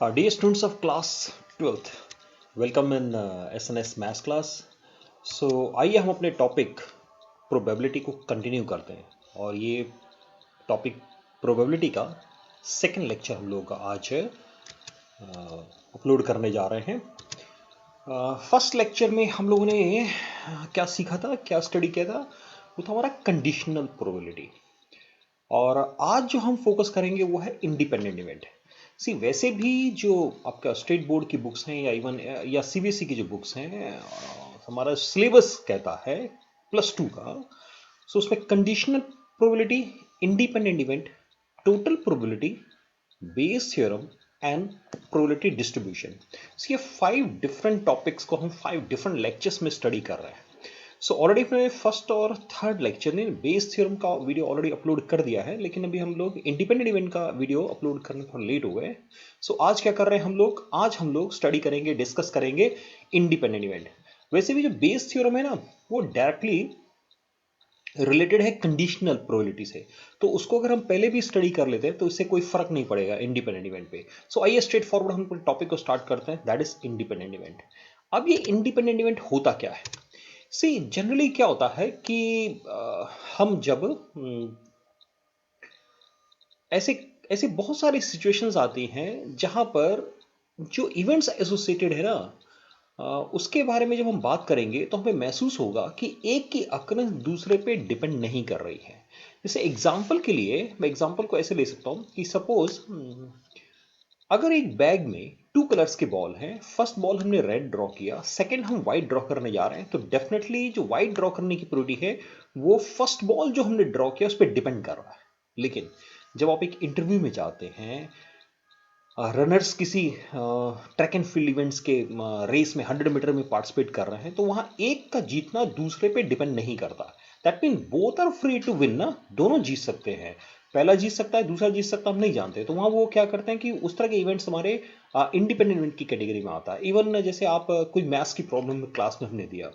Dear students of class 12th, welcome in SNS Maths class. So आइए हम अपने topic probability को continue करते हैं और ये टॉपिक प्रोबेबिलिटी का सेकंड लेक्चर हम लोग आज अपलोड करने जा रहे हैं। फर्स्ट लेक्चर में हम लोगों ने क्या सीखा था, क्या स्टडी किया था, वो था हमारा कंडीशनल प्रोबेबिलिटी। और आज जो हम फोकस करेंगे वो है इंडिपेंडेंट इवेंट। सी वैसे भी जो आपका स्टेट बोर्ड की बुक्स हैं या इवन या सीबीएसई की जो बुक्स हैं, हमारा सिलेबस कहता है +2 का। सो उसमें conditional probability, independent event, total probability, Bayes theorem and probability distribution. ये 5 डिफरेंट टॉपिक्स को हम 5 डिफरेंट लेक्चर्स में स्टडी कर रहे हैं। सो ऑलरेडी मैंने फर्स्ट और थर्ड लेक्चर ने बेस थ्योरम का वीडियो ऑलरेडी अपलोड कर दिया है, लेकिन अभी हम लोग इंडिपेंडेंट इवेंट का वीडियो अपलोड करने थोड़ा लेट हो गए। सो आज क्या कर रहे हैं हम लोग, आज हम लोग स्टडी करेंगे, डिस्कस करेंगे इंडिपेंडेंट इवेंट। वैसे भी जो बेस थ्योरम है ना, वो डायरेक्टली रिलेटेड है कंडीशनल प्रोबेबिलिटी से, तो उसको अगर हम पहले भी स्टडी कर लेते हैं तो इससे कोई फर्क नहीं पड़ेगा इंडिपेंडेंट इवेंट पे। सो आइए स्ट्रेट फॉरवर्ड हम टॉपिक को स्टार्ट करते हैं, दैट इज इंडिपेंडेंट इवेंट। अब ये इंडिपेंडेंट इवेंट होता क्या है? सी जनरली क्या होता है कि हम जब ऐसे ऐसे बहुत सारी सिचुएशंस आती हैं जहां पर जो इवेंट्स एसोसिएटेड है ना, उसके बारे में जब हम बात करेंगे तो हमें महसूस होगा कि एक की अक्रेंस दूसरे पे डिपेंड नहीं कर रही है। जैसे एग्जांपल के लिए मैं एग्जांपल को ऐसे ले सकता हूं कि सपोज अगर एक बैग में 2 कलर्स के बॉल हैं, फर्स्ट बॉल हमने रेड ड्रॉ किया, सेकंड हम वाइट ड्रॉ करने जा रहे हैं, तो डेफिनेटली जो वाइट ड्रॉ करने की प्रोबेबिलिटी है वो फर्स्ट बॉल जो हमने ड्रॉ किया उस पर डिपेंड कर रहा है। लेकिन जब आप एक इंटरव्यू में जाते हैं, रनर्स किसी ट्रैक एंड फील्ड इवेंट्स के रेस में 100 मीटर में पार्टिसिपेट कर रहे हैं, तो वहां एक का जीतना दूसरे पे डिपेंड नहीं करता। That mean both are free to win ना, दोनों जीत सकते हैं। पहला जीत सकता है, दूसरा जीत सकता है, हम नहीं जानते। तो वहां वो क्या करते हैं कि उस तरह के इवेंट्स हमारे इंडिपेंडेंट इवेंट की कैटेगरी में आता है। इवन जैसे आप कोई मैथ्स की प्रॉब्लम क्लास में हमने दिया,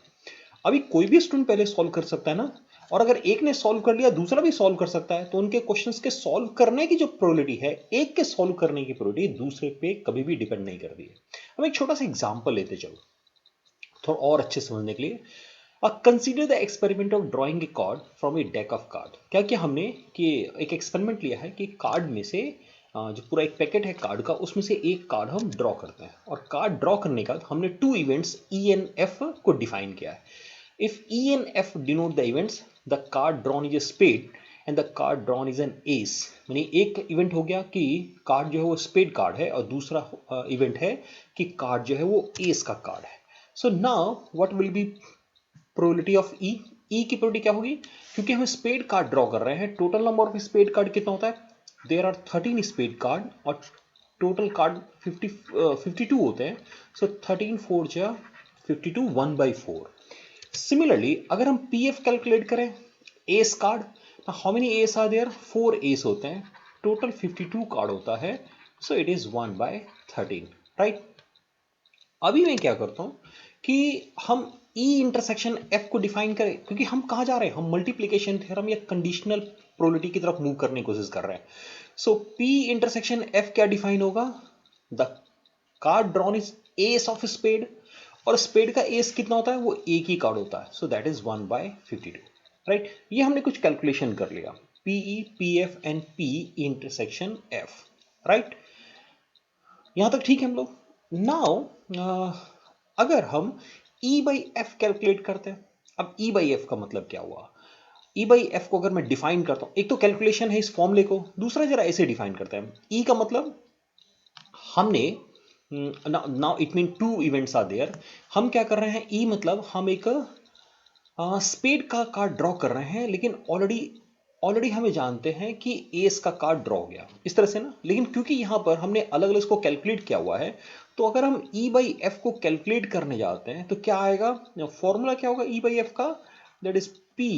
अभी कोई भी स्टूडेंट पहले सॉल्व कर सकता है ना, और अगर एक ने सॉल्व कर लिया दूसरा भी सॉल्व कर सकता है, तो उनके क्वेश्चंस के सॉल्व करने की जो प्रोबेबिलिटी है, एक के सॉल्व करने की प्रोबेबिलिटी दूसरे पे कभी भी डिपेंड नहीं करती है। हम एक छोटा सा एग्जांपल लेते चलो थोड़ा और अच्छे समझने के लिए। Consider the experiment of drawing a card from A deck of card. क्या किया हमने कि एक एक्सपेरिमेंट लिया है कि कार्ड में से जो पूरा एक पैकेट है कार्ड का, उसमें से एक कार्ड हम ड्रॉ करते हैं, और कार्ड ड्रॉ करने का हमने 2 इवेंट्स ई एन एफ को डिफाइन किया है। If E and F denote the events, the card drawn is a spade and the card drawn is an ace। यानी एक इवेंट हो गया कि कार्ड जो है वो स्पेड कार्ड है, और दूसरा इवेंट है कि कार्ड जो है वो एस का कार्ड है। So now what will be probability of E? E की प्रोबेबिलिटी क्या होगी? क्योंकि हम स्पेड कार्ड ड्रॉ कर रहे हैं, total number of spade card कितना होता है? देयर आर 13 स्पेड कार्ड और टोटल कार्ड 52 होते हैं। सो 13 4 जा 52, 1/4। सिमिलरली अगर हम पी एफ कैलकुलेट करें, ace card, how many ace are there? 4 ace होते हैं, टोटल 52 कार्ड होता है। So it is 1/13, right. अभी मैं क्या करता हूं कि हम ई इंटरसेक्शन एफ को डिफाइन करें, क्योंकि हम कहां जा रहे हैं, हम मल्टीप्लीकेशन थ्योरम या कंडीशनल प्रोबेबिलिटी की तरफ मूव करने की कोशिश कर रहे हैं। सो पी इंटरसेक्शन एफ क्या डिफाइन होगा? The card drawn is ace of spade, और स्पेड का एस कितना होता है? वो एक ही कार्ड होता है। So that is 1/52, right. ये हमने कुछ कैलकुलेशन कर लिया, P E P F and P intersection F, right. यहां तक ठीक है हम लोग। नाउ अगर हम ई बाई एफ कैलकुलेट करते हैं, अब ई बाई एफ का मतलब क्या हुआ? ई बाई एफ को अगर मैं डिफाइन करता हूं, एक तो कैलकुलेशन है इस फॉर्मूले को, दूसरा जरा ऐसे डिफाइन करते हैं। ई का मतलब हमने now it mean 2 events are there. हम क्या कर रहे हैं? ई मतलब हम एक स्पेड का कार्ड ड्रॉ कर रहे हैं, लेकिन ऑलरेडी ऑलरेडी हमें जानते हैं कि एस का कार्ड ड्रॉ हो गया, इस तरह से ना। लेकिन क्योंकि यहां पर हमने अलग अलग इसको कैलकुलेट किया हुआ है, तो अगर हम ई बाई एफ को कैलकुलेट करने जाते हैं तो क्या आएगा? फॉर्मूला क्या होगा ई बाई एफ का? That is P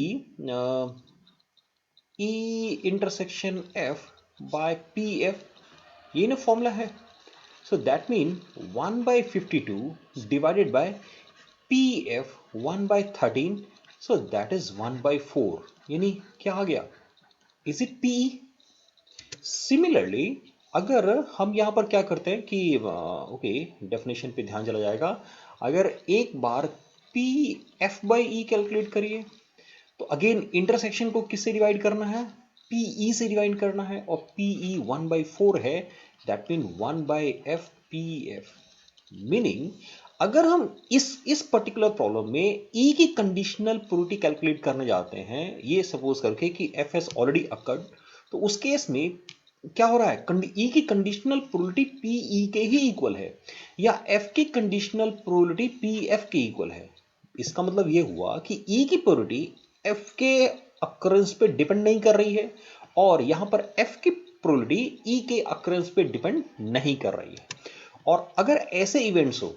E intersection F by P F, ये ना फॉर्मूला है। So that means 1/52 divided by PF 1/13, so that is 1/4। यानी क्या आ गया? Is it PE? Similarly अगर हम यहाँ पर क्या करते हैं कि ओके, डेफिनेशन पे ध्यान चला जाएगा। अगर एक बार P F by E calculate करिए तो अगेन इंटरसेक्शन को किससे डिवाइड करना है, पीई से डिवाइड करना है, और पीई 1/4 है, that mean 1/f P F. Meaning अगर हम इस पर्टिकुलर प्रॉब्लम में ई की कंडीशनल प्रोबेबिलिटी कैलकुलेट करने जाते हैं, ये सपोज करके कि एफ हैज ऑलरेडी अकर्ड, तो उस केस में क्या हो रहा है, ई की कंडीशनल प्रोबेबिलिटी पी ई के ही इक्वल है, या एफ की कंडीशनल प्रोबेबिलिटी पी एफ के इक्वल है। इसका मतलब ये हुआ कि ई की प्रोबेबिलिटी एफ के अक्रेंस पे डिपेंड नहीं कर रही है, और यहां पर एफ की प्रोबेबिलिटी ई के अक्रेंस पे डिपेंड नहीं कर रही है। और अगर ऐसे इवेंट्स हो,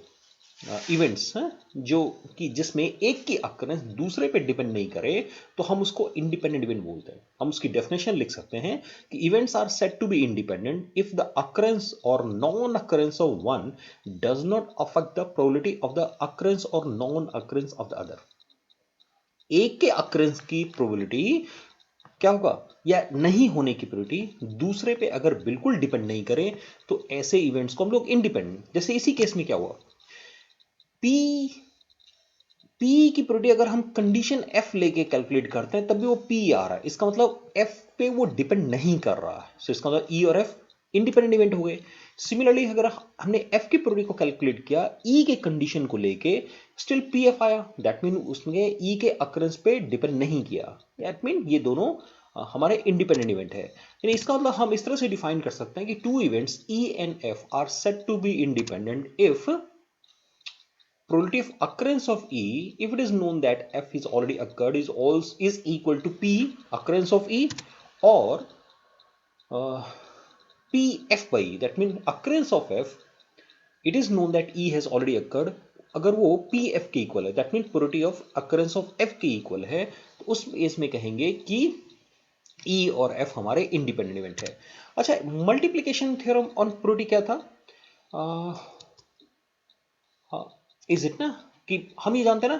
इवेंट्स जो कि जिसमें एक की अक्रेंस दूसरे पे डिपेंड नहीं करे, तो हम उसको इंडिपेंडेंट इवेंट बोलते हैं। हम उसकी डेफिनेशन लिख सकते हैं कि events are said to be independent if the occurrence और non occurrence of one does not affect the probability of the occurrence और non occurrence of the other. एक के अक्रेंस की प्रोबेबिलिटी क्या होगा, या नहीं होने की प्रोबेबिलिटी दूसरे पे अगर बिल्कुल डिपेंड नहीं करे, तो ऐसे इवेंट्स को हम लोग इंडिपेंडेंट, जैसे इसी केस में क्या हुआ, पी पी की प्रोबेबिलिटी अगर हम कंडीशन एफ लेके कैलकुलेट करते हैं तब भी वो पी आ रहा है, इसका मतलब एफ पे वो डिपेंड नहीं कर रहा है, सो इसका मतलब ई और एफ इंडिपेंडेंट इवेंट हो गए। सिमिलरली अगर हमने एफ की प्रोबेबिलिटी को कैलकुलेट किया ई के कंडीशन को लेके, स्टिल पी एफ आया, दैट मीन उसने ई के अक्रेंस पे डिपेंड नहीं किया, दैट मीन ये दोनों हमारे इंडिपेंडेंट इवेंट है। यानी इसका मतलब हम इस तरह से डिफाइन कर सकते हैं कि two events E and F are said to be independent if probability of occurrence of E, if it is known that F is already occurred, is equal to P occurrence of E, or uh, P F by E. That means occurrence of F, it is known that E has already occurred. अगर वो P F के equal है, that mean probability of occurrence of F के equal है, तो उस case में कहेंगे कि ई और एफ हमारे इंडिपेंडेंट इवेंट है। अच्छा, मल्टीप्लीकेशन थ्योरम ऑन प्रोबेबिलिटी क्या था, इज इट ना, कि हम ये जानते हैं ना,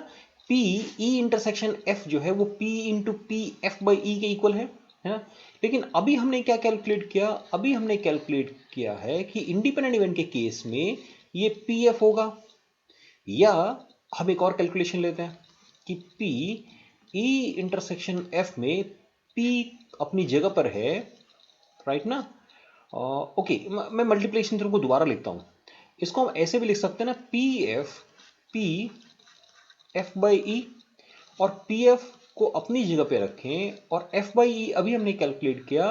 पी ई इंटरसेक्शन एफ जो है वो P into P F by E के इक्वल है ना। लेकिन अभी हमने क्या कैलकुलेट किया, अभी हमने कैलकुलेट किया है कि इंडिपेंडेंट इवेंट के केस में ये पी एफ होगा, या हम एक और कैलकुलेशन लेते हैं कि पी ई इंटरसेक्शन एफ में पी अपनी जगह पर है, राइट ना। ओके, मैं मल्टीप्लिकेशन थ्योरम को दोबारा लिखता हूं, इसको हम ऐसे भी लिख सकते हैं ना, P F P F by E, और पी एफ को अपनी जगह पे रखें, और एफ बाई ई अभी हमने कैलकुलेट किया।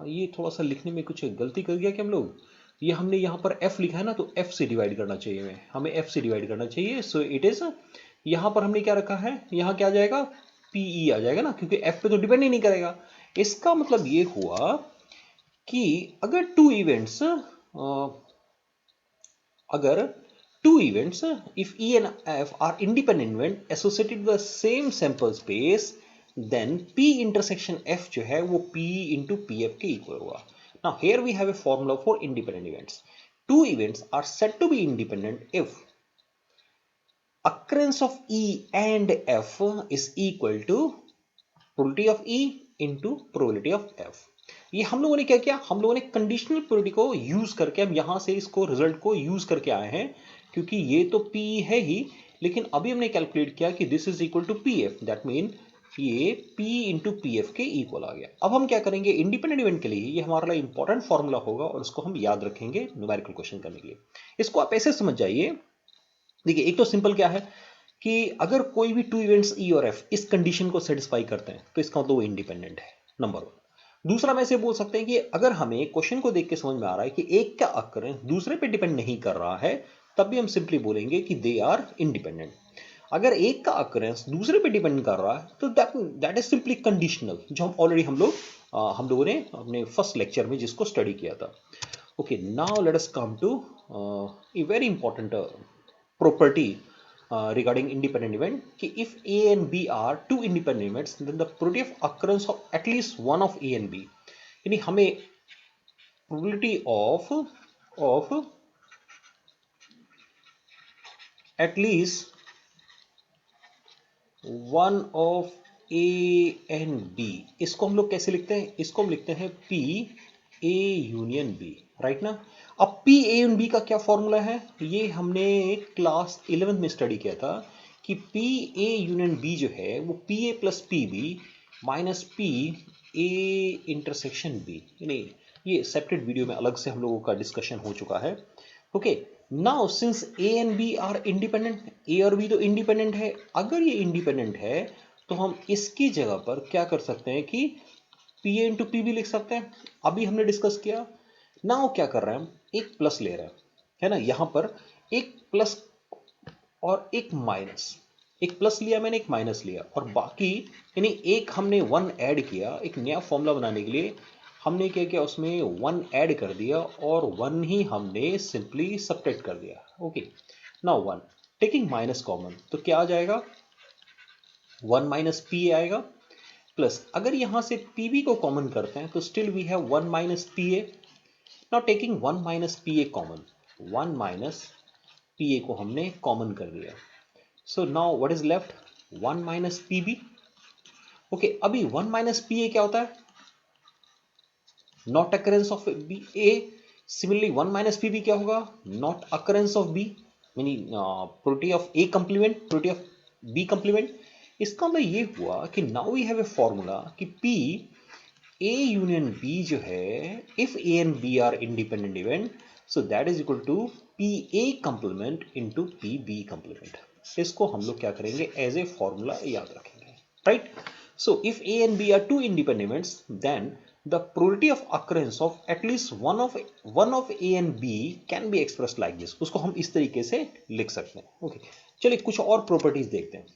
ये थोड़ा सा लिखने में कुछ गलती कर दिया कि हम लोग, ये हमने यहाँ पर एफ लिखा है ना, तो एफ से डिवाइड करना चाहिए, हमें एफ से डिवाइड करना चाहिए, सो इट इज, यहाँ पर हमने क्या रखा है, यहाँ क्या आ जाएगा, पीई आ जाएगा ना, क्योंकि एफ पे तो डिपेंड ही नहीं करेगा। इसका मतलब ये हुआ कि अगर टू इवेंट्स, अगर two events, if E and F are independent event associated with the same sample space, then P intersection F जो है वो P into PF के equal होगा। Now here we have a formula for independent events. Two events are said to be independent if occurrence of E and F is equal to probability of E into probability of F. ये हम लोगों ने क्या किया, हम लोगों ने conditional probability को यूज करके, हम यहां से इसको रिजल्ट को यूज करके आए हैं, क्योंकि ये तो P है ही, लेकिन अभी हमने कैलकुलेट किया कि this is equal to P F, that mean ये P इंटू पी एफ के इक्वल आ गया। अब हम क्या करेंगे, इंडिपेंडेंट इवेंट के लिए ये हमारा लिए इंपॉर्टेंट फॉर्मूला होगा, और इसको हम याद रखेंगे न्यूमेरिकल क्वेश्चन करने के लिए। इसको आप ऐसे समझ जाइए, देखिए एक तो सिंपल क्या है कि अगर कोई भी टू इवेंट्स ई और एफ इस कंडीशन को सेटिस्फाई करते हैं, तो इसका मतलब वो इंडिपेंडेंट है, नंबर वन। दूसरा हम ऐसे बोल सकते हैं कि अगर हमें क्वेश्चन को देख के समझ में आ रहा है कि एक का अक्रेंस दूसरे पे डिपेंड नहीं कर रहा है, तब भी हम सिंपली बोलेंगे कि दे आर इंडिपेंडेंट। अगर एक का अक्रेंस दूसरे पे डिपेंड कर रहा है, तो दैट इज सिंपली कंडीशनल, जो हम लोगों ने अपने फर्स्ट लेक्चर में जिसको स्टडी किया था। Okay, now let us come to a very important property regarding independent event, कि if A and B are two independent events, then the probability of occurrence of at least one of A and B, यानी हमें probability of at least one of A and B, इसको हम लोग कैसे लिखते हैं, इसको हम लिखते हैं P A union B, right ना। अब पी ए यूनियन बी का क्या फॉर्मूला है, ये हमने क्लास 11th में स्टडी किया था कि पी ए यूनियन बी जो है वो P A plus P B minus P A intersection B, नहीं ये सेपरेट वीडियो में अलग से हम लोगों का डिस्कशन हो चुका है। Okay, now since A and B are independent, A और बी तो इंडिपेंडेंट है, अगर ये इंडिपेंडेंट है तो हम इसकी जगह पर क्या कर सकते हैं कि पी ए इंटू पी भी लिख सकते हैं, अभी हमने डिस्कस किया। नाउ क्या कर रहे हैं हम, एक प्लस ले रहे हैं, है ना, यहां पर एक प्लस और एक माइनस, एक प्लस लिया मैंने, एक माइनस लिया, और बाकी यानी एक हमने वन ऐड किया, एक नया फॉर्मूला बनाने के लिए हमने क्या किया, उसमें वन ऐड कर दिया और वन ही हमने सिंपली सब्ट्रैक्ट कर दिया। Okay, now one taking minus common, तो क्या आ जाएगा, वन माइनस पी आएगा, प्लस अगर यहां से पी बी को कॉमन करते हैं तो still we have one minus P A. Now taking one minus P A common, one minus P A को हमने कॉमन कर दिया, so now what is left, one minus P B. Okay, अभी one minus P A क्या होता है, not occurrence of B A, similarly one minus P B क्या होगा, नॉट अकरेंस ऑफ बी, यानी property of A complement, property of B complement. इसका मतलब ये हुआ कि now we have a formula कि पी ए यूनियन बी जो है, if A and B are independent event, so that is equal to P A complement into P B complement. इसको हम लोग क्या करेंगे, एज ए फॉर्मूला याद रखेंगे, right. So if A and B are two independent events, then the probability of occurrence of at least one of A and B can be expressed like this, उसको हम इस तरीके से लिख सकते हैं। ओके, चलिए कुछ और प्रॉपर्टीज देखते हैं।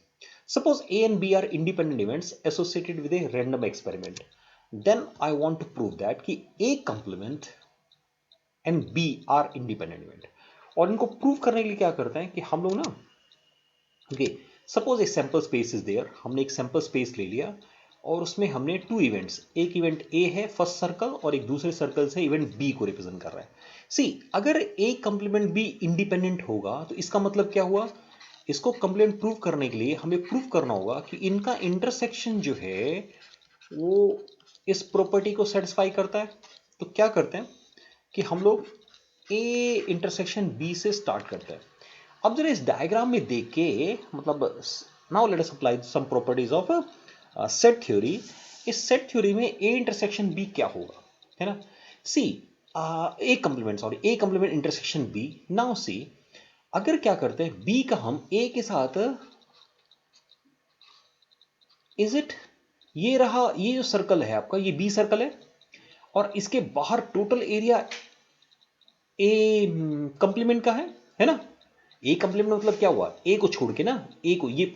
Suppose A and B are independent events associated with a random experiment, then I want to prove that कि A complement and B are independent event, और इनको प्रूव करने के लिए क्या करते हैं कि हम लोग ना, okay, suppose a sample space is there, हमने एक सैंपल स्पेस ले लिया और उसमें हमने टू इवेंट्स, एक इवेंट ए है फर्स्ट सर्कल और एक दूसरे सर्कल से इवेंट बी को रिप्रेजेंट कर रहा है। सी, अगर ए कंप्लीमेंट बी इंडिपेंडेंट होगा तो इसका मतलब क्या हुआ, इसको कंप्लीमेंट प्रूव करने के लिए हमें प्रूव करना होगा कि इनका इंटरसेक्शन जो है वो इस प्रॉपर्टी को सेटिस्फाई करता है। तो क्या करते हैं कि हम लोग ए इंटरसेक्शन बी से स्टार्ट करते हैं। अब जरा इस डायग्राम में देख के, मतलब now let us apply some properties of set theory. इस सेट थ्योरी में ए इंटरसेक्शन बी क्या होगा, है ना। See, A complement, sorry, A complement intersection B. Now see, अगर क्या करते हैं बी का हम ए के साथ, इज इट, ये रहा, ये जो सर्कल है आपका, ये बी सर्कल है और इसके बाहर टोटल एरिया ए कंप्लीमेंट का है ना। ए कंप्लीमेंट मतलब क्या हुआ, ए को छोड़ के ना, ए को ये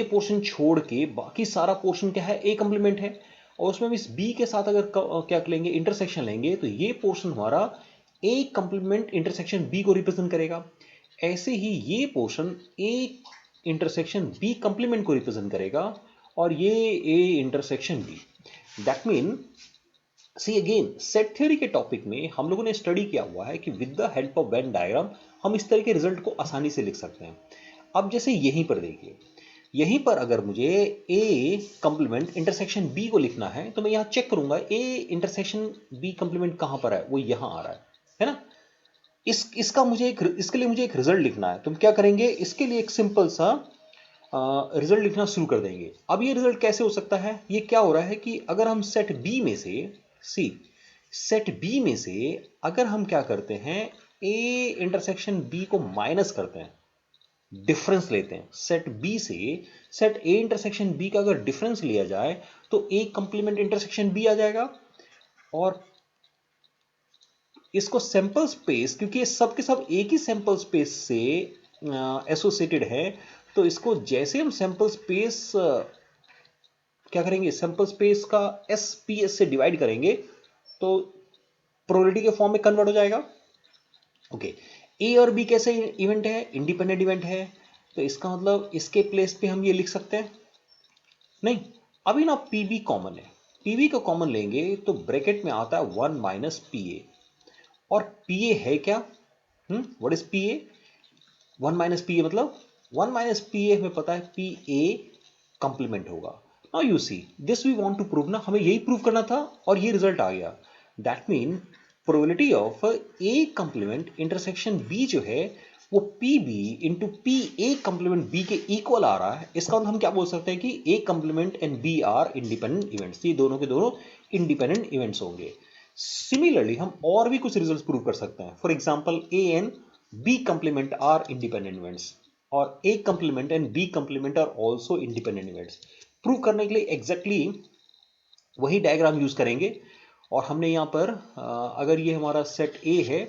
पोर्शन छोड़ के बाकी सारा पोर्शन क्या है, ए कंप्लीमेंट है, और उसमें भी इस बी के साथ अगर क्या लेंगे, इंटरसेक्शन लेंगे, तो ये पोर्शन हमारा ए कंप्लीमेंट इंटरसेक्शन बी को रिप्रेजेंट करेगा। ऐसे ही ये portion A intersection B complement को रिप्रेजेंट करेगा और ये A intersection B. That mean, see again, set theory के टॉपिक में हम लोगों ने स्टडी किया हुआ है कि with the help of Venn diagram हम इस तरह के रिजल्ट को आसानी से लिख सकते हैं। अब जैसे यहीं पर देखिए, यहीं पर अगर मुझे ए कंप्लीमेंट इंटरसेक्शन बी को लिखना है तो मैं यहां चेक करूंगा ए इंटरसेक्शन बी कंप्लीमेंट कहां पर है, वो यहां आ रहा है ना। इसके लिए मुझे एक रिजल्ट लिखना है, तो हम क्या करेंगे, इसके लिए एक सिंपल सा रिजल्ट लिखना शुरू कर देंगे। अब ये रिजल्ट कैसे हो सकता है, ये क्या हो रहा है कि अगर हम सेट बी में से, सी, सेट बी में से अगर हम क्या करते हैं, ए इंटरसेक्शन बी को माइनस करते हैं, डिफरेंस लेते हैं, सेट बी से सेट ए इंटरसेक्शन बी का अगर डिफरेंस लिया जाए तो ए कंप्लीमेंट इंटरसेक्शन बी आ जाएगा। और इसको सैंपल स्पेस, क्योंकि ये सब के सब एक ही सैंपल स्पेस से एसोसिएटेड है, तो इसको जैसे हम सैंपल स्पेस क्या करेंगे, सैंपल स्पेस का एस पी एस से डिवाइड करेंगे तो प्रोबेबिलिटी के फॉर्म में कन्वर्ट हो जाएगा। ओके, ए और बी कैसे इवेंट है, इंडिपेंडेंट इवेंट है, तो इसका मतलब इसके प्लेस पे हम ये लिख सकते हैं, नहीं, अभी ना पीबी कॉमन है, पीबी को कॉमन लेंगे तो ब्रैकेट में आता है वन माइनस पी ए, और पी ए है क्या, what is P A, one minus P A मतलब, वन माइनस पी ए हमें पता है पी ए कंप्लीमेंट होगा। Now you see this we want to prove ना, हमें यही प्रूव करना था और ये रिजल्ट आ गया। That mean probability of A complement intersection B जो है वो P B into P A complement B के इक्वल आ रहा है। इसका मतलब हम क्या बोल सकते हैं कि A complement and B are independent events, ये दोनों के दोनों इंडिपेंडेंट इवेंट्स होंगे। सिमिलरली हम और भी कुछ रिजल्ट्स प्रूव कर सकते हैं। For example A and B complement are independent events और A complement and B complement are also independent events. Prove करने के लिए एग्जैक्टली वही डायग्राम यूज करेंगे। और हमने यहाँ पर अगर ये हमारा सेट ए है,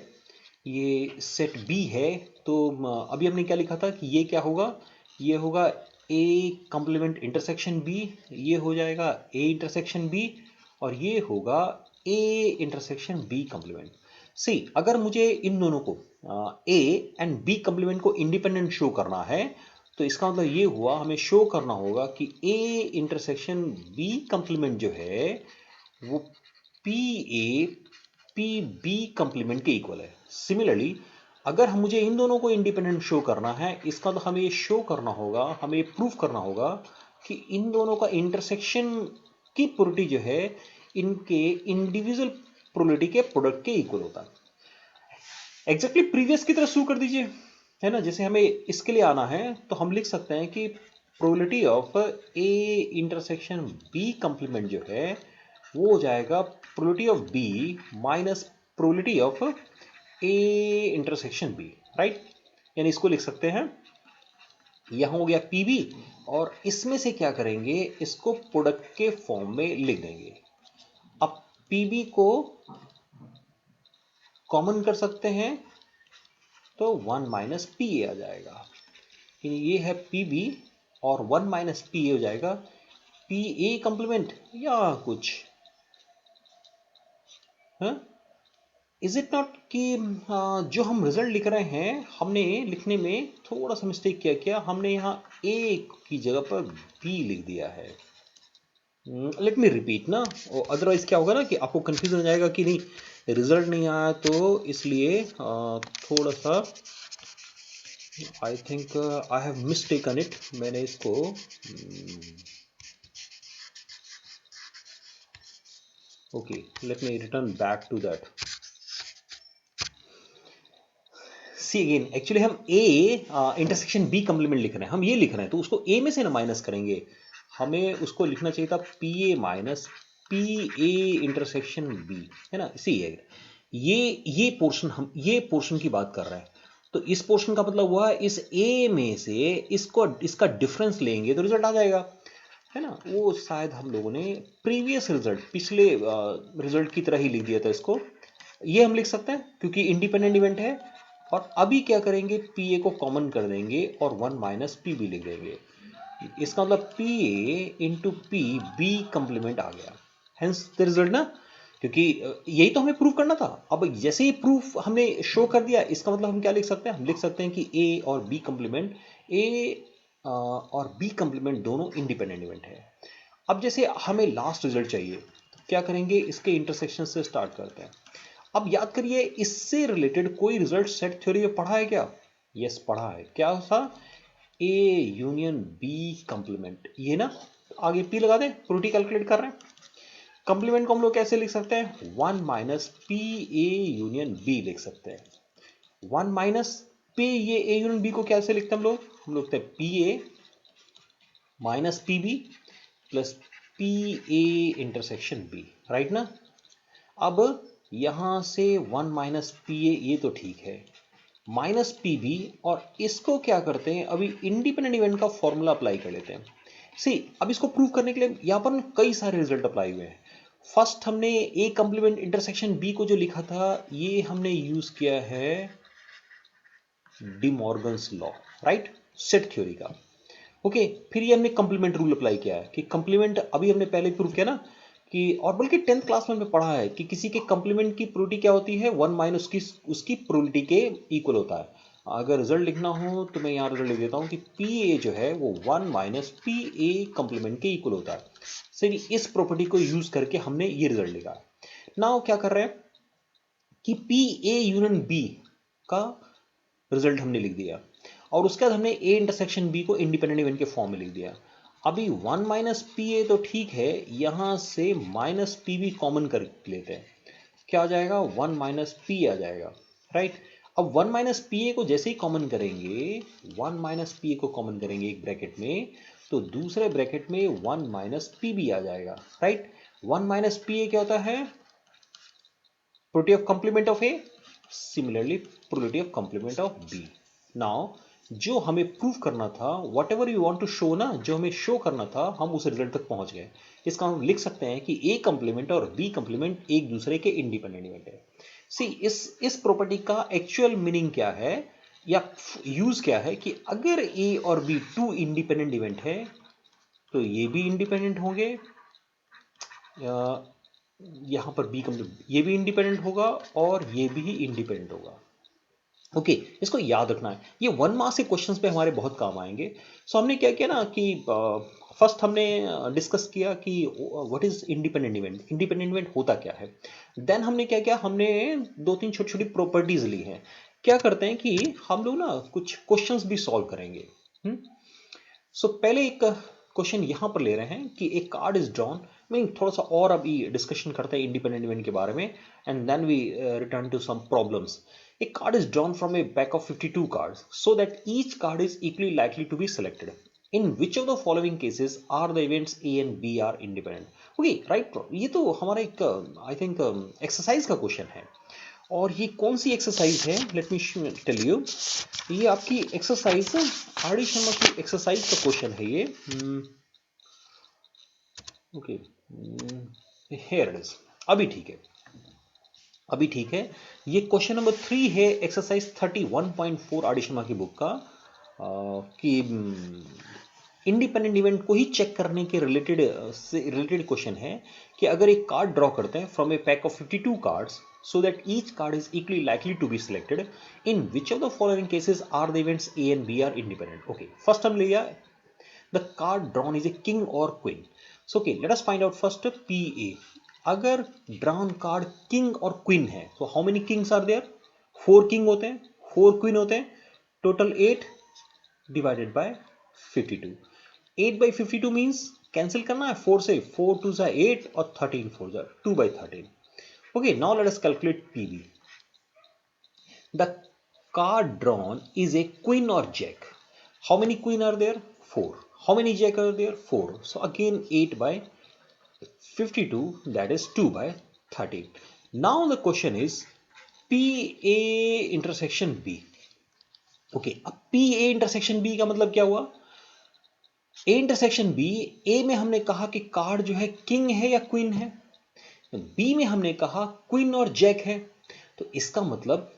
ये सेट बी है, तो अभी हमने क्या लिखा था कि ये क्या होगा, ये होगा ए कंप्लीमेंट इंटरसेक्शन बी, ये हो जाएगा ए इंटरसेक्शन बी, और ये होगा ए इंटरसेक्शन बी कंप्लीमेंट। सी अगर मुझे इन दोनों को ए एंड बी कंप्लीमेंट को इंडिपेंडेंट शो करना है, तो इसका मतलब ये हुआ हमें शो करना होगा कि ए इंटरसेक्शन बी कंप्लीमेंट जो है वो P A P B complement के इक्वल है। सिमिलरली अगर हम मुझे इन दोनों को इंडिपेंडेंट शो करना है, इसका मतलब हमें ये शो करना होगा, हमें ये प्रूफ करना होगा कि इन दोनों का इंटरसेक्शन की प्रोबेबिलिटी जो है इनके इंडिविजुअल प्रोबेबिलिटी के प्रोडक्ट के इक्वल होता है। एग्जैक्टली प्रीवियस की तरह शुरू कर दीजिए, है ना। जैसे हमें इसके लिए आना है तो हम लिख सकते हैं कि probability of A intersection B complement जो है वो हो जाएगा probability of B minus probability of A intersection B, right. यानी इसको लिख सकते हैं, यहां हो गया पी बी, और इसमें से क्या करेंगे, इसको प्रोडक्ट के फॉर्म में लिख देंगे। अब पी बी को कॉमन कर सकते हैं तो 1 माइनस पी ए आ जाएगा। ये है पी बी और 1 माइनस पी ए हो जाएगा पी ए कंप्लीमेंट या कुछ, इज इट नॉट कि जो हम रिजल्ट लिख रहे हैं हमने लिखने में थोड़ा सा मिस्टेक क्या हमने यहाँ ए की जगह पर बी लिख दिया है। लेट मी रिपीट ना, अदरवाइज क्या होगा ना कि आपको कंफ्यूजन हो जाएगा कि नहीं रिजल्ट नहीं आया, तो इसलिए थोड़ा सा I think I have mistaken it. मैंने इसको okay, let me return back to that. See again, actually हम ए इंटरसेक्शन बी कंप्लीमेंट लिख रहे हैं, हम ये लिख रहे हैं तो उसको ए में से ना माइनस करेंगे, हमें उसको लिखना चाहिए था P A minus P A intersection B, है ना। इसी है ये पोर्शन, हम ये पोर्शन की बात कर रहे हैं। तो इस पोर्शन का मतलब हुआ इस ए में से इसको इसका डिफरेंस लेंगे तो रिजल्ट आ जाएगा, है ना। वो शायद हम लोगों ने प्रीवियस रिजल्ट, पिछले रिजल्ट की तरह ही लिख दिया था इसको। ये हम लिख सकते हैं क्योंकि इंडिपेंडेंट इवेंट है। और अभी क्या करेंगे, पी ए को कॉमन कर देंगे और 1 माइनस पी बी लिख देंगे। इसका मतलब P A into P B complement आ गया, हेंस द रिजल्ट ना, क्योंकि यही तो हमें प्रूव करना था। अब जैसे ही प्रूफ हमने शो कर दिया, इसका मतलब हम क्या लिख सकते हैं, हम लिख सकते हैं कि ए और बी कंप्लीमेंट, ए और बी कंप्लीमेंट दोनों इंडिपेंडेंट इवेंट है। अब जैसे हमें लास्ट रिजल्ट चाहिए, तो क्या करेंगे, इसके इंटरसेक्शन से स्टार्ट करते हैं। अब याद करिए, इससे रिलेटेड कोई रिजल्ट सेट थ्योरी में पढ़ा है क्या? यस, पढ़ा है। क्या था? ए यूनियन बी कंप्लीमेंट, ये ना। आगे पी लगा दें, प्रोटी कैलकुलेट कर रहे हैं। कंप्लीमेंट को हम लोग कैसे लिख सकते हैं, 1 minus P A union B लिख सकते हैं। 1 माइनस पी ये ए यूनियन बी को कैसे लिखते हैं हम लोग लिखते हैं P A minus P B plus P A intersection B, right ना। अब यहां से 1 माइनस पी ए, ये तो ठीक है, माइनस पी बी, और इसको क्या करते हैं, अभी इंडिपेंडेंट इवेंट का फॉर्मूला अप्लाई कर लेते हैं। सी अब इसको प्रूव करने के लिए यहां पर कई सारे रिजल्ट अप्लाई हुए हैं। फर्स्ट हमने ए कंप्लीमेंट इंटरसेक्शन बी को जो लिखा था, ये हमने यूज किया है D Morgan's law, right, set theory का। ओके, फिर ये हमने कंप्लीमेंट रूल अप्लाई किया है कि कंप्लीमेंट, अभी हमने पहले प्रूव किया ना कि, और बल्कि 10th क्लास में हमने पढ़ा है कि किसी के कंप्लीमेंट की प्रोबेबिलिटी क्या होती है, 1 माइनस उसकी प्रोबेबिलिटी के इक्वल होता है। अगर रिजल्ट लिखना हो तो मैं यहाँ रिजल्ट लिख देता हूँ कि पी ए जो है वो 1 माइनस पी ए कंप्लीमेंट के इक्वल होता है। सही, इस प्रॉपर्टी को यूज करके हमने ये रिजल्ट लिखा। नाउ क्या कर रहे हैं कि पी ए यूनियन बी का रिजल्ट हमने लिख दिया, और उसके बाद हमने ए इंटरसेक्शन बी को इंडिपेंडेंट इवेंट के फॉर्म में लिख दिया। अभी 1 माइनस पी ए तो ठीक है, यहां से माइनस पी बी कॉमन कर लेते हैं। क्या आ जाएगा, 1 माइनस पी आ जाएगा, राइट। अब 1 माइनस पी ए को जैसे ही कॉमन करेंगे, 1 माइनस पी ए को कॉमन करेंगे एक ब्रैकेट में, तो दूसरे ब्रैकेट में 1 माइनस पी बी आ जाएगा, राइट। 1 माइनस पी ए क्या होता है, product of complement of A, similarly probability of complement of B. Now जो हमें प्रूव करना था, whatever you want to show ना, जो हमें शो करना था, हम उस रिजल्ट तक पहुंच गए। इसका हम लिख सकते हैं कि ए कंप्लीमेंट और बी कंप्लीमेंट एक दूसरे के इंडिपेंडेंट इवेंट है। सी इस प्रॉपर्टी का एक्चुअल मीनिंग क्या है या यूज क्या है कि अगर ए और बी टू इंडिपेंडेंट इवेंट है तो ये भी इंडिपेंडेंट होंगे, यहां पर बी कंप्लीमेंट ये भी इंडिपेंडेंट होगा और ये भी इंडिपेंडेंट होगा। ओके, इसको याद रखना है, ये 1 मार्क्स के क्वेश्चंस पे हमारे बहुत काम आएंगे। सो हमने क्या किया ना कि फर्स्ट हमने डिस्कस किया कि what is independent event, independent event होता क्या है। देन हमने क्या किया, हमने 2-3 छोटी छोटी प्रॉपर्टीज ली हैं। क्या करते हैं कि हम लोग ना कुछ क्वेश्चंस भी सॉल्व करेंगे। सो पहले एक क्वेश्चन यहां पर ले रहे हैं कि एक कार्ड इज ड्रॉन। मैं थोड़ा सा और अभी डिस्कशन करते हैं इंडिपेंडेंट इवेंट के बारे में, and then we return to some problems. A card is drawn from a pack of 52 cards so that each card is equally likely to be selected. In which of the following cases are the events A and B are independent? Okay, right. ये तो हमारा एक I think exercise का question है, और ये कौन सी exercise है, लेट मी टेल यू। ये आपकी एक्सरसाइज आर डी शर्मा की एक्सरसाइज का क्वेश्चन है ये। Okay, here it is. अभी ठीक है, अभी ठीक है। ये क्वेश्चन नंबर 3 है एक्सरसाइज 31.4 आर डी शर्मा की बुक का, कि इंडिपेंडेंट इवेंट को ही चेक करने के रिलेटेड क्वेश्चन है कि अगर एक कार्ड ड्रॉ करते हैं from A pack of 52 cards so that each card is equally likely to be selected, in which of the following cases are the events A and B are independent? Okay, first हम लिया the card drawn is a king or queen. So okay, let us find out first PA. अगर drawn card king और queen है तो how many kings are there, 4 king होते हैं, 4 queen होते हैं, total 8 divided by 52। 8 by 52 means cancel करना है 4 से, 4 2 जा 8 और 13 4 जा 2 by 13। Okay, now let us calculate P B. The card drawn is a queen और jack. How many queen are there, 4। How many jack are there, 4। So again 8 by 52, that is 2 by 13. Now the question is PA intersection B. Okay, अब PA intersection B का मतलब क्या हुआ, A intersection B, A में हमने कहा कि card जो है किंग है या क्वीन है, B में हमने कहा क्वीन और जैक है। तो इसका मतलब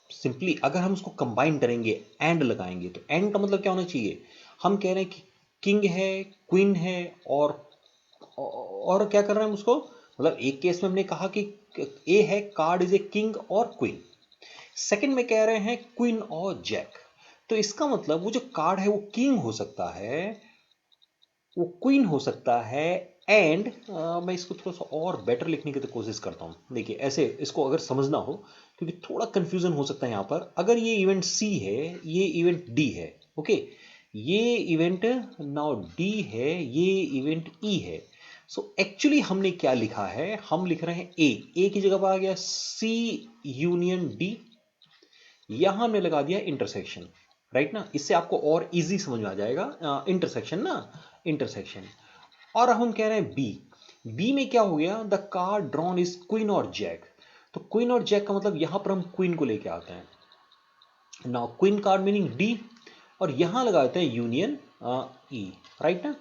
सिंपली अगर हम उसको कंबाइन करेंगे, एंड लगाएंगे, तो एंड का मतलब क्या होना चाहिए, हम कह रहे हैं कि किंग है, क्वीन है, और क्या कर रहे हैं हम उसको, मतलब एक केस में हमने कहा कि ए है कार्ड इज ए किंग और क्वीन, सेकंड में कह रहे हैं क्वीन और जैक। तो इसका मतलब वो जो कार्ड है वो किंग हो सकता है, वो क्वीन हो सकता है, एंड मैं इसको थोड़ा सा और बेटर लिखने की तो कोशिश करता हूं। देखिए ऐसे इसको अगर समझना हो, क्योंकि थोड़ा कंफ्यूजन हो सकता है यहां पर। अगर ये इवेंट सी है, ये इवेंट डी है, ओके, ये इवेंट नाउ डी है, ये इवेंट ई है। सो एक्चुअली हमने क्या लिखा है, हम लिख रहे हैं ए की जगह पर आ गया सी यूनियन डी, यहां हमने लगा दिया इंटरसेक्शन, राइट ना, इससे आपको और इजी समझ में आ जाएगा, इंटरसेक्शन ना, इंटरसेक्शन। और अब हम कह रहे हैं बी में क्या हो गया, the card drawn is queen और जैक। तो क्वीन और जैक का मतलब यहां पर हम क्वीन को लेके आते हैं, now queen card meaning D, और यहां लगाते हैं यूनियन ई, राइट ना।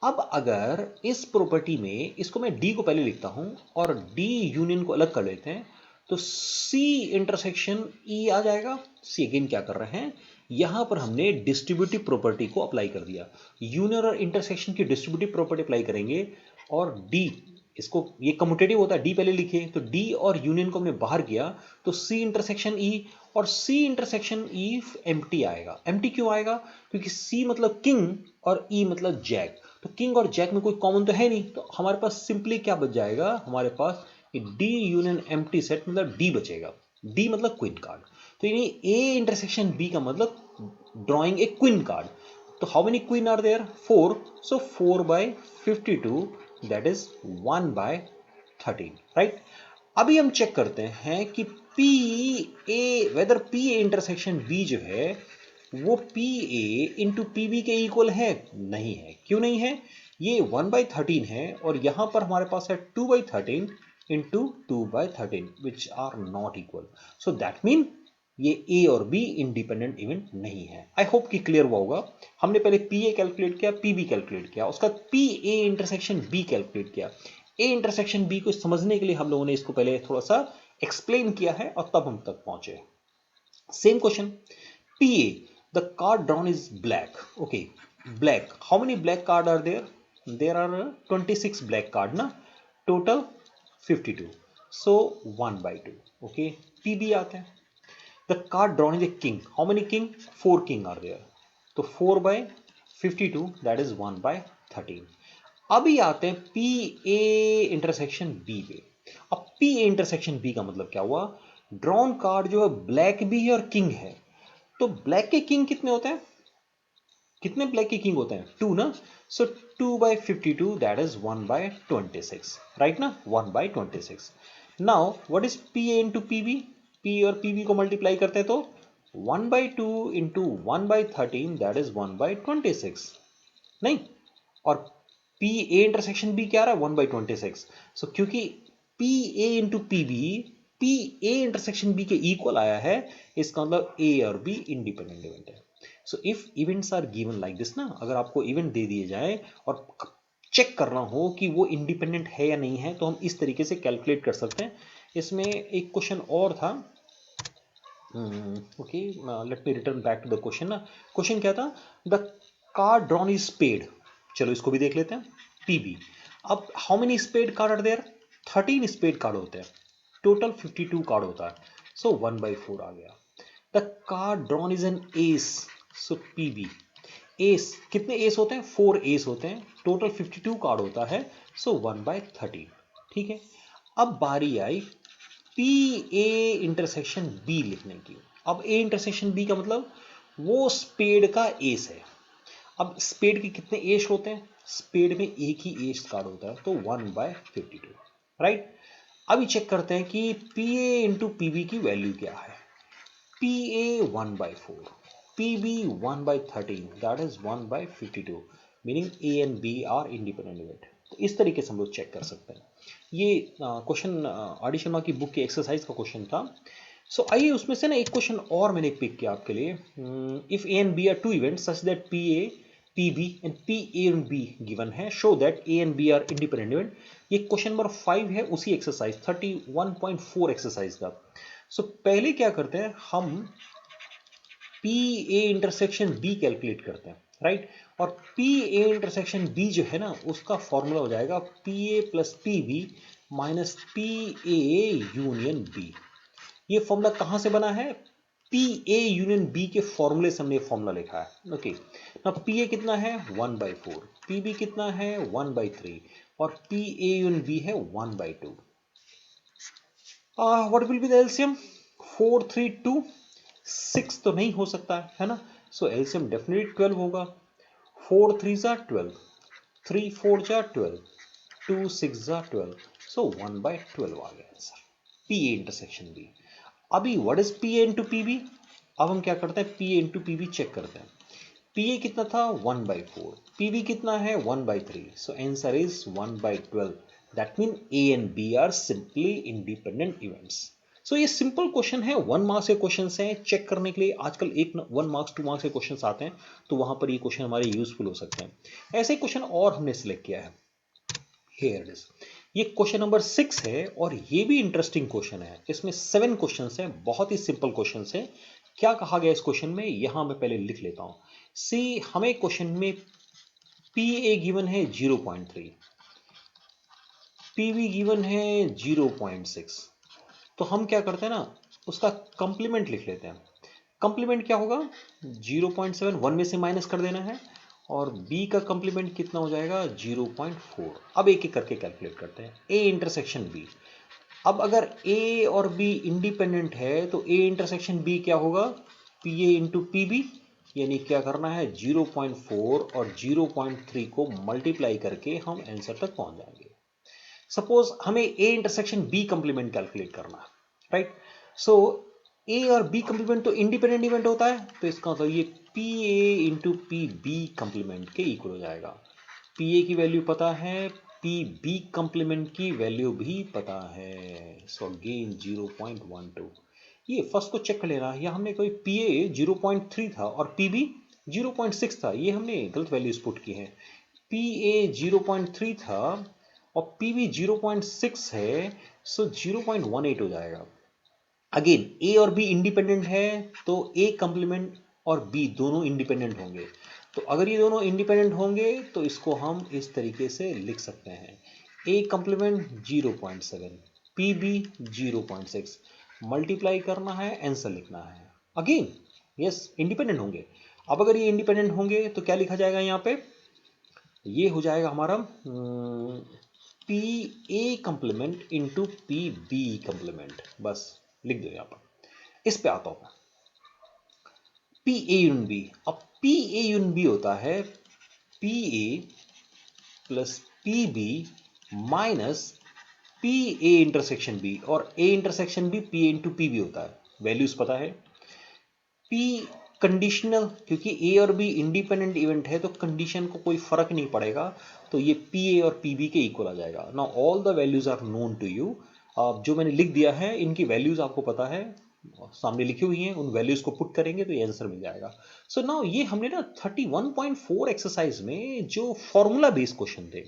अब अगर इस प्रॉपर्टी में इसको मैं डी को पहले लिखता हूं और डी यूनियन को अलग कर लेते हैं, तो सी इंटरसेक्शन ई आ जाएगा। सी अगेन क्या कर रहे हैं, यहां पर हमने डिस्ट्रीब्यूटिव प्रॉपर्टी को अप्लाई कर दिया, यूनियन और इंटरसेक्शन की डिस्ट्रीब्यूटिव प्रॉपर्टी अप्लाई करेंगे, और डी इसको, ये कम्यूटेटिव होता है, डी पहले लिखे, तो डी और यूनियन को हमने बाहर किया, तो सी इंटरसेक्शन ई, और सी इंटरसेक्शन ई एम्प्टी आएगा। एम्प्टी क्यों आएगा, क्योंकि सी मतलब किंग और ई मतलब जैक, तो किंग और जैक में कोई कॉमन तो है नहीं, तो हमारे पास सिंपली क्या बच जाएगा, हमारे पास डी यूनियन एम्प्टी सेट मतलब डी बचेगा, डी मतलब क्वीन कार्ड। तो यानी ए इंटरसेक्शन बी का मतलब ड्रॉइंग ए क्वीन कार्ड। तो how many queen are there, 4, so 4 by 52, that is 1 by 13, right. अभी हम चेक करते हैं कि P A whether P A intersection B जो है वो P A into P B के इक्वल है, नहीं है। क्यों नहीं है? ये 1/13 है और यहां पर हमारे पास है 2/13 into 2/13 which are not equal. So that mean ये ए और बी इंडिपेंडेंट इवेंट नहीं है। आई होप कि क्लियर हुआ होगा। हमने पहले पी ए कैलकुलेट किया, पी बी कैलकुलेट किया, उसका P A intersection B calculate किया। ए इंटरसेक्शन बी को समझने के लिए हम लोगों ने इसको पहले थोड़ा सा एक्सप्लेन किया है और तब हम तक पहुंचे। Same question, P A, the card drawn is black. Okay, black, how many black card are there? There are 26 black card ना, total 52, so 1/2। Okay, P B आता है, the card drawn is a king, how many king? 4 king are there, तो 4/52 that is 1/13। अभी आते हैं P A intersection B पे। अब P A intersection B का मतलब क्या हुआ? ड्रॉन कार्ड जो है ब्लैक भी है और किंग है, तो ब्लैक के किंग कितने होते हैं? कितने ब्लैक के किंग होते हैं? 2 ना, सो 2/52 दैट इज 1/26, राइट ना, 1/26। Now what is P A into P B? P और पी बी को मल्टीप्लाई करते हैं तो 1/2 इंटू 1/13 दैट इज 1/26, नहीं? और पी ए इंटरसेक्शन बी क्या आ रहा है? 1/26। सो क्योंकि P A into P A intersection B के इक्वल आया है, इसका मतलब ए और बी इंडिपेंडेंट इवेंट है। So if events are given like this ना, अगर आपको इवेंट दे दिए जाए और चेक करना हो कि वो इंडिपेंडेंट है या नहीं है, तो हम इस तरीके से कैलकुलेट कर सकते हैं। इसमें एक क्वेश्चन और था। Okay, let me return back to the question ना। क्वेश्चन क्या था? The card drawn is spade. चलो इसको भी देख लेते हैं, पीबी। अब how many spade card are there? 13 spade card होते हैं, टोटल 52 कार्ड होता है, सो 1/4 आ गया। The card drawn is an ace, so P B. Ace, कितने एस होते हैं? 4 एस होते हैं, टोटल 52 कार्ड होता है, सो 1/13। ठीक है, अब बारी आई पी ए इंटरसेक्शन बी लिखने की। अब ए इंटरसेक्शन बी का मतलब वो स्पेड का एस है। अब स्पेड के कितने एस होते हैं? स्पेड में एक ही एस कार्ड होता है, तो 1/52, राइट? अभी चेक करते हैं कि P A into P B की वैल्यू क्या है। P A 1/4, P B 1/13 that is 1/52, meaning A and B are independent event. तो इस तरीके से हम लोग चेक कर सकते हैं। ये क्वेश्चन आर डी शर्मा की बुक की एक्सरसाइज का क्वेश्चन था। सो आइए उसमें से ना एक क्वेश्चन और मैंने पिक किया आपके लिए। If A and B are two events such that P A P B and P A and B given है, show that A and B are independent event. ये क्वेश्चन नंबर 5 है उसी exercise 31.4 exercise का। सो पहले क्या करते हैं, हम P A intersection B calculate करते हैं, राइट? और पी ए इंटरसेक्शन बी जो है ना, उसका फॉर्मूला हो जाएगा P A plus P B minus P A union B. ये फॉर्मूला कहां से बना है? पी ए यूनियन बी के फॉर्मूले से हमने फॉर्मूला लिखा है। ओके, ना पी ए कितना है? 1/4, पी बी कितना है? 1/3, और पी ए यूनियन बी है 1/2। What will be the LCM? 4 3 2 6 तो नहीं हो सकता है ना, सो एलसीएम डेफिनेटली 12 होगा। 4 3 जा 12, 3 4 जा 12, 2 6 जा 12, सो 1/12 आ गया answer, P A intersection B. अभी what is P A into P B? अब हम क्या करते हैं, P A into P B check करते हैं। पी ए कितना था? 1/4, पी बी कितना है? 1/3, so answer is 1/12। That mean A and B are simply independent events. So ये सिंपल क्वेश्चन है, 1 मार्क्स के क्वेश्चन हैं। चेक करने के लिए आजकल 1 मार्क्स 2 मार्क्स के क्वेश्चन आते हैं, तो वहां पर ये क्वेश्चन हमारे यूजफुल हो सकते हैं। ऐसे क्वेश्चन और हमने सिलेक्ट किया है, हियर इट इज। ये क्वेश्चन नंबर 6 है और ये भी इंटरेस्टिंग क्वेश्चन है। इसमें 7 क्वेश्चंस हैं, बहुत ही सिंपल क्वेश्चंस हैं। क्या कहा गया इस क्वेश्चन में, यहां मैं पहले लिख लेता हूं। सी, हमें क्वेश्चन में पी ए गिवन है 0.3, पी बी गिवन है 0.6, तो हम क्या करते हैं ना, उसका कंप्लीमेंट लिख लेते हैं। कंप्लीमेंट क्या होगा? 0.7 1 में से माइनस कर देना है, और b का कंप्लीमेंट कितना हो जाएगा? 0.4। अब एक एक करके कैलकुलेट करते हैं। a इंटरसेक्शन b, अब अगर a और b इंडिपेंडेंट है तो a इंटरसेक्शन b क्या होगा? pa इंटू पी बी, यानी क्या करना है, 0.4 और 0.3 को मल्टीप्लाई करके हम आंसर तक पहुंच जाएंगे। सपोज हमें A intersection B complement calculate करना है, राइट। सो ए और बी कंप्लीमेंट तो इंडिपेंडेंट इवेंट होता है, तो इसका मतलब ये P A into P B complement के इक्वल हो जाएगा। पी ए की वैल्यू पता है, पी बी कंप्लीमेंट की वैल्यू भी पता है। So again 0.12। ये फर्स्ट को चेक कर लेना, या हमने कोई पी ए 0.3 था और पी बी 0.6 था, ये हमने गलत वैल्यूज पुट की हैं। पी ए 0.3 था और पी बी 0.6 है, सो 0.18 हो जाएगा। अगेन ए और बी इंडिपेंडेंट है, तो ए कंप्लीमेंट और बी दोनों इंडिपेंडेंट होंगे। तो अगर ये दोनों इंडिपेंडेंट होंगे तो इसको हम इस तरीके से लिख सकते हैं, ए कंप्लीमेंट 0.7, पी बी 0.6, मल्टीप्लाई करना है, आंसर लिखना है। अगेन यस इंडिपेंडेंट होंगे। अब अगर ये इंडिपेंडेंट होंगे तो क्या लिखा जाएगा यहाँ पे, ये हो जाएगा हमारा P A complement into P B complement, बस लिख दो यहाँ पर। इस पे आता हूं, पी ए यून बी। अब पी ए यून बी होता है P A plus P B minus P A intersection B, और A intersection B P A into P B होता है, वैल्यूज पता है। पी कंडीशनल, क्योंकि ए और बी इंडिपेंडेंट इवेंट है तो कंडीशन को कोई फर्क नहीं पड़ेगा, तो ये पी ए और पी बी के इक्वल आ जाएगा। Now all the values are known to you. जो मैंने लिख दिया है इनकी वैल्यूज आपको पता है, सामने लिखी हुई हैं, उन वैल्यूज को पुट करेंगे तो ये आंसर मिल जाएगा। सो नाउ ये हमने ना 31.4 एक्सरसाइज में जो फॉर्मूला बेस्ड क्वेश्चन थे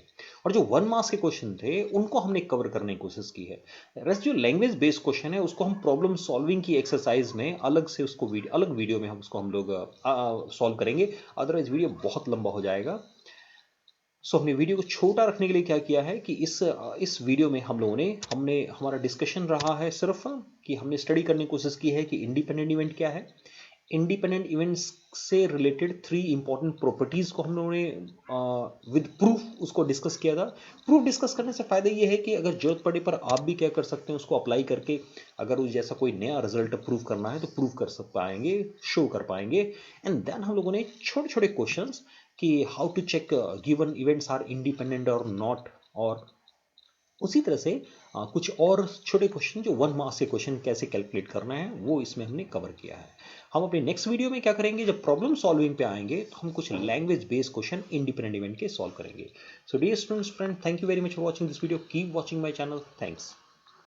और जो 1 मार्क्स के क्वेश्चन थे उनको हमने कवर करने की कोशिश की है। रेस्ट जो लैंग्वेज बेस्ड क्वेश्चन है उसको हम प्रॉब्लम सॉल्विंग की एक्सरसाइज में अलग से उसको अलग वीडियो में हम लोग सॉल्व करेंगे, अदरवाइज वीडियो बहुत लंबा हो जाएगा। सो हमने वीडियो को छोटा रखने के लिए क्या किया है कि इस वीडियो में हम लोगों ने हमारा डिस्कशन रहा है सिर्फ कि हमने स्टडी करने की कोशिश की है कि इंडिपेंडेंट इवेंट क्या है, इंडिपेंडेंट इवेंट्स से रिलेटेड 3 इंपॉर्टेंट प्रॉपर्टीज को हम लोगों ने विद प्रूफ उसको डिस्कस किया था। प्रूफ डिस्कस करने से फायदा ये है कि अगर जरूरत पड़े पर आप भी क्या कर सकते हैं, उसको अप्लाई करके अगर उस जैसा कोई नया रिजल्ट प्रूव करना है तो प्रूव कर पाएंगे, शो कर पाएंगे। एंड देन हम लोगों ने छोटे छोटे क्वेश्चंस कि how to check given events are independent और नॉट, और उसी तरह से कुछ और छोटे क्वेश्चन जो 1 मार्क्स के क्वेश्चन कैसे कैलकुलेट करना है वो इसमें हमने कवर किया है। हम अपने नेक्स्ट वीडियो में क्या करेंगे, जब प्रॉब्लम सॉल्विंग पे आएंगे तो हम कुछ language based question independent event के सॉल्व करेंगे। So dear students friend, thank you very much for watching this video, keep watching my channel, thanks.